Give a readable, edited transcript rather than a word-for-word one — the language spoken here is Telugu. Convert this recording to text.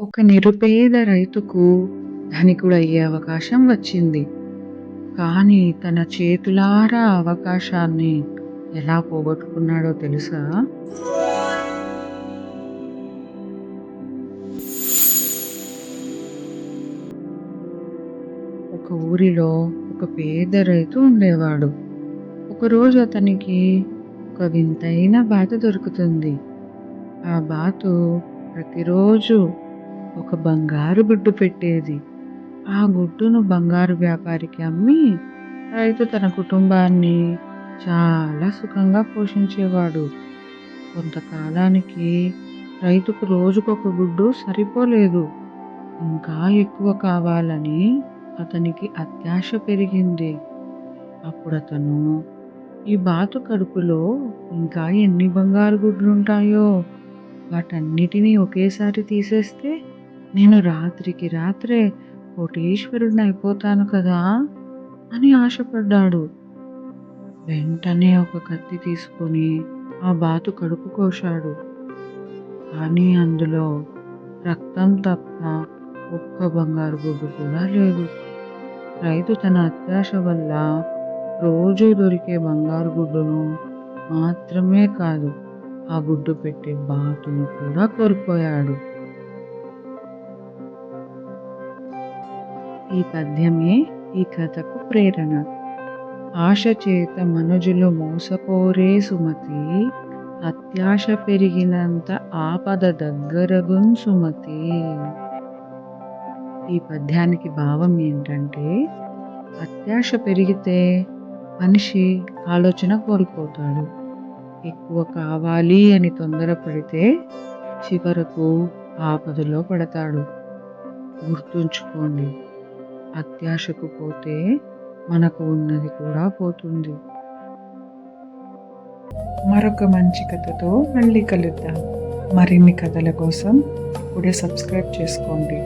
ఒక నిరుపేద రైతుకు ధనికుడయ్యే అవకాశం వచ్చింది. కానీ తన చేతులారా ఆ అవకాశాన్ని ఎలా పోగొట్టుకున్నాడో తెలుసా? ఒక ఊరిలో ఒక పేద రైతు ఉండేవాడు. ఒకరోజు అతనికి ఒక వింతైన బాతు దొరుకుతుంది. ఆ బాతు ప్రతిరోజు ఒక బంగారు గుడ్డు పెట్టేది. ఆ గుడ్డును బంగారు వ్యాపారికి అమ్మి రైతు తన కుటుంబాన్ని చాలా సుఖంగా పోషించేవాడు. కొంతకాలానికి రైతుకు రోజుకొక గుడ్డు సరిపోలేదు. ఇంకా ఎక్కువ కావాలని అతనికి అత్యాశ పెరిగింది. అప్పుడతను ఈ బాతు కడుపులో ఇంకా ఎన్ని బంగారు గుడ్లుంటాయో వాటన్నిటినీ ఒకేసారి తీసేస్తే నేను రాత్రికి రాత్రే కోటీశ్వరుడినయిపోతాను కదా అని ఆశపడ్డాడు. వెంటనే ఒక కత్తి తీసుకొని ఆ బాతు కడుపు కోశాడు. కానీ అందులో రక్తం తప్ప ఒక్క బంగారు గుడ్డు కూడా లేదు. రైతు తన అత్యాశ వల్ల రోజూ దొరికే బంగారు గుడ్డును మాత్రమే కాదు, ఆ గుడ్డు పెట్టే బాతును కూడా కోల్పోయాడు. ఈ పద్యమే ఈ కథకు ప్రేరణ. ఆశ చేత మనుజులు మోసపోరే సుమతి, అత్యాశ పెరిగినంత ఆపద దగ్గరగున్ సుమతి. ఈ పద్యానికి భావం ఏంటంటే, అత్యాశ పెరిగితే మనిషి ఆలోచన కోల్పోతాడు. ఎక్కువ కావాలి అని తొందరపడితే చివరకు ఆపదలో పడతాడు. గుర్తుంచుకోండి, అత్యాశకు పోతే మనకు ఉన్నది కూడా పోతుంది. మరొక మంచి కథతో మళ్ళీ కలుద్దాం. మరిన్ని కథల కోసం ఇప్పుడే సబ్స్క్రైబ్ చేసుకోండి.